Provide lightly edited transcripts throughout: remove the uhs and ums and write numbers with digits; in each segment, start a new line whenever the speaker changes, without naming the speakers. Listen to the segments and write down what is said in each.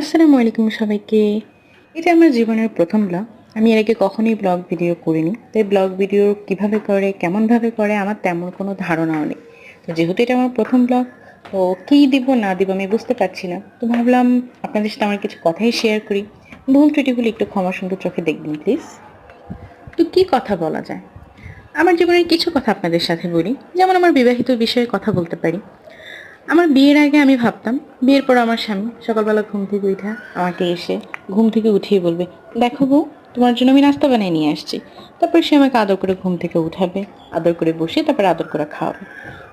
আসসালামু আলাইকুম সবাইকে। এটা আমার জীবনের প্রথম ব্লগ। আমি এর আগে কখনোই ব্লগ ভিডিও করিনি, তাই ব্লগ ভিডিও কিভাবে করে, কেমনভাবে করে আমার তেমন কোনো ধারণাও নেই। তো যেহেতু এটা আমার প্রথম ব্লগ, তো কী দিব না দিব আমি বুঝতে পারছি না। তো ভাবলাম আপনাদের সাথে আমার কিছু কথাই শেয়ার করি। ভুল ত্রুটিগুলি একটু ক্ষমা সুন্দর চোখে দেখবেন প্লিজ। তো কী কথা বলা যায়, আমার জীবনের কিছু কথা আপনাদের সাথে বলি। যেমন আমার বিবাহিত বিষয়ে কথা বলতে পারি। আমার বিয়ের আগে আমি ভাবতাম, বিয়ের পর আমার স্বামী সকালবেলা ঘুম থেকে উঠা আমাকে এসে ঘুম থেকে উঠিয়ে বলবে, দেখো বউ, তোমার জন্য আমি নাস্তা বানিয়ে নিয়ে আসছি। তারপর সে আমাকে আদর করে ঘুম থেকে উঠাবে, আদর করে বসে তারপর আদর করে খাওয়াবে।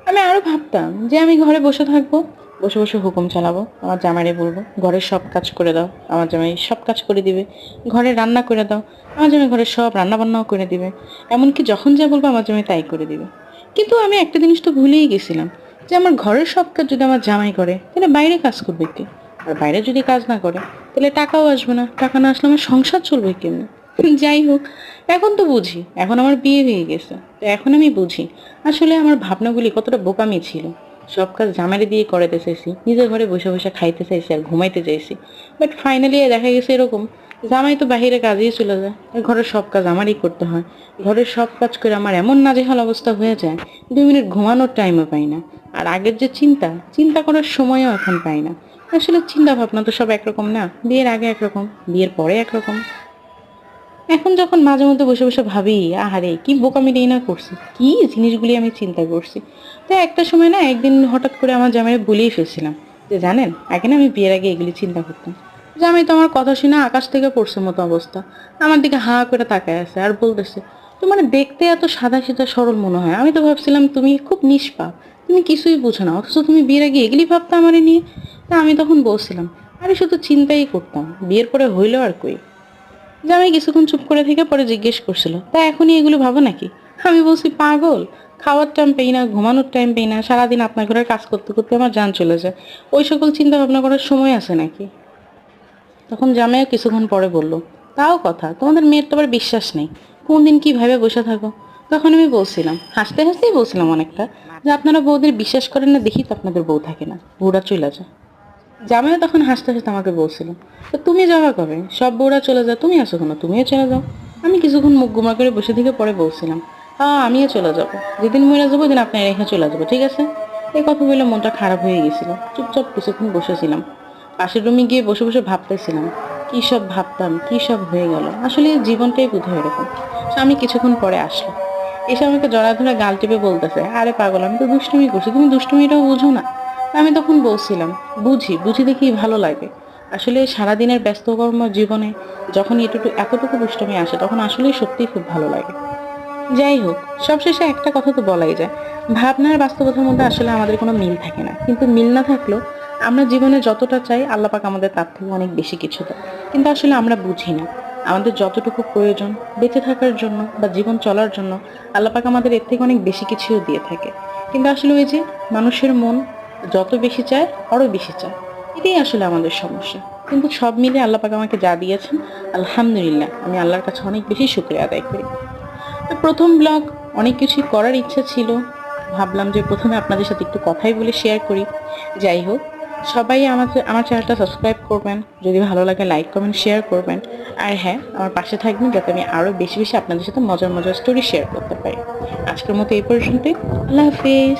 আমি আরও ভাবতাম যে আমি ঘরে বসে থাকবো, বসে বসে হুকুম চালাবো, আমার জামাইরে বলবো ঘরের সব কাজ করে দাও, আমার জামাই সব কাজ করে দিবে। ঘরে রান্না করে দাও, আমার জামাই ঘরের সব রান্না বান্নাও করে দিবে। এমনকি যখন যা বলবো আমার জামাই তাই করে দিবে। কিন্তু আমি একটা জিনিস তো ভুলেই গেছিলাম, যে আমার ঘরের সব কাজ যদি আমার জামাই করে তাহলে বাইরে কাজ করবে কে? আর বাইরে যদি কাজ না করে তাহলে টাকাও আসবে না, টাকা না আসলে আমার সংসার চলবে কেমনে? যাই হোক, এখন তো বুঝি, এখন আমার বিয়ে হয়ে গেছে, তো এখন আমি বুঝি আসলে আমার ভাবনাগুলি কতটা বোকামি ছিল। সব কাজ জামাইরে দিয়ে করাতে চাইছি, নিজের ঘরে বসে বসে খাইতে চাইছি আর ঘুমাইতে চাইছি। বাট ফাইনালি দেখা গেছে এরকম, জামাই তো বাহিরে কাজেই চলে যায়, আর ঘরের সব কাজ আমারই করতে হয়। ঘরের সব কাজ করে আমার এমন নাজেহাল অবস্থা হয়ে যায়, 2 মিনিট ঘুমানোর টাইমও পাই না। আর আগের যে চিন্তা চিন্তা করার সময়ও এখন পাই না। আসলে চিন্তা ভাবনা তো সব একরকম না, বিয়ের আগে একরকম, বিয়ের পরে একরকম। এখন যখন মাঝে মধ্যে বসে বসে ভাবি, আহারে কি বোকামিটাই না করছি, কি জিনিসগুলি আমি চিন্তা করছি। তো একটা সময় না, একদিন হঠাৎ করে আমার জামাই বলেই ফেলছিলাম যে, জানেন, আগে না আমি বিয়ের আগে এগুলি চিন্তা করতাম। জামাই তো আমার কথা শুনে আকাশ থেকে পড়ছে মতো অবস্থা, আমার দিকে হাঁ করে তাকায় আছে আর বলতেছে, তোমার দেখতে এত সাদা সিধা সরল মনে হয়, আমি তো ভাবছিলাম তুমি খুব নিষ্পাপ, তুমি কিছুই বুঝো না, অথচ তুমি বিয়ের আগে এগুলি ভাবতা আমারে নিয়ে। তা আমি তখন বলছিলাম, আরে শুধু চিন্তাই করতাম, বিয়ের পরে হইলো আর কই। জামাই কিছুক্ষণ চুপ করে থেকে পরে জিজ্ঞেস করছিল, তা এখনই এগুলো ভাবো নাকি? আমি বলছি, পাগল, খাওয়ার টাইম পেই না, ঘুমানোর টাইম পেই না, সারাদিন আপনার ঘরের কাজ করতে করতে আমার জান চলে যায়, ওই সকল চিন্তা ভাবনা করার সময় আছে নাকি? তখন জামাইও কিছুক্ষণ পরে বলল, তাও কথা, তোমাদের মেয়ের তো আবার বিশ্বাস নেই, কোন দিন কি ভাবে বসে থাকো। তখন আমি বলছিলাম, হাসতে হাসতেই বলছিলাম অনেকটা, যে আপনারা বউদের বিশ্বাস করেন না দেখি তো আপনাদের বউ থাকে না, বউরা চলে যায়। জামাইও তখন হাসতে হাসতে আমাকে বলছিল, তো তুমি যাওয়া কবে, সব বউরা চলে যায়, তুমি আসো কেন, তুমিও চলে যাও। আমি কিছুক্ষণ মুখ গুমা করে বসে থেকে পরে বলছিলাম, হ্যাঁ আমিও চলে যাবো, যেদিন মরে যাবো ওদিন আপনার রেখে চলে যাবো, ঠিক আছে? এই কথা বলে মনটা খারাপ হয়ে গেছিল, চুপচাপ কিছুক্ষণ বসেছিলাম। পাশের রুমে গিয়ে বসে বসে ভাবতেছিলাম, কী সব ভাবতাম, কী সব হয়ে গেল, আসলে জীবনটাই বোধহয় এরকম। তো আমি কিছুক্ষণ পরে আসলো, এসে আমাকে জড়া ধরে গাল টিপে বলতেছে, আরে পাগল, আমি তো দুষ্টুমি করছি, তুমি দুষ্টুমিটাও বুঝো না? আমি তখন বলছিলাম, বুঝি বুঝি দেখি ভালো লাগে। আসলে সারাদিনের ব্যস্তকর্ম জীবনে যখন এতটুকু দুষ্টুমি আসে তখন আসলেই সত্যিই খুব ভালো লাগে। যাই হোক, সবশেষে একটা কথা তো বলাই যায়, ভাবনার বাস্তবতার মধ্যে আসলে আমাদের কোনো মিল থাকে না, কিন্তু মিল না থাকলেও আমরা জীবনে যতটা চাই আল্লাহ পাক আমাদের তার থেকে অনেক বেশি কিছু দেয়। কিন্তু আসলে আমরা বুঝি না, আমাদের যতটুকু প্রয়োজন বেঁচে থাকার জন্য বা জীবন চলার জন্য আল্লাহ পাক আমাদের এর থেকে অনেক বেশি কিছুও দিয়ে থাকে। কিন্তু আসলে ওই যে মানুষের মন যত বেশি চায় আরও বেশি চায়, এটাই আসলে আমাদের সমস্যা। কিন্তু সব মিলে আল্লাহ পাক আমাকে যা দিয়েছেন, আলহামদুলিল্লাহ, আমি আল্লাহর কাছে অনেক বেশি শুকরিয়া আদায় করি। তো প্রথম ব্লগ, অনেক কিছুই করার ইচ্ছা ছিল, ভাবলাম যে প্রথমে আপনাদের সাথে একটু কথাই বলে শেয়ার করি। যাই হোক, সবাই আমার চ্যানেলটা সাবস্ক্রাইব করবেন, যদি ভালো লাগে লাইক কমেন্ট শেয়ার করবেন। আর হ্যাঁ, আমার পাশে থাকবেন যাতে আমি আরও বেশি বেশি আপনাদের সাথে মজার মজার স্টোরি শেয়ার করতে পারি। আজকের মতো এই পর্যন্তই, আল্লাহ হাফিজ।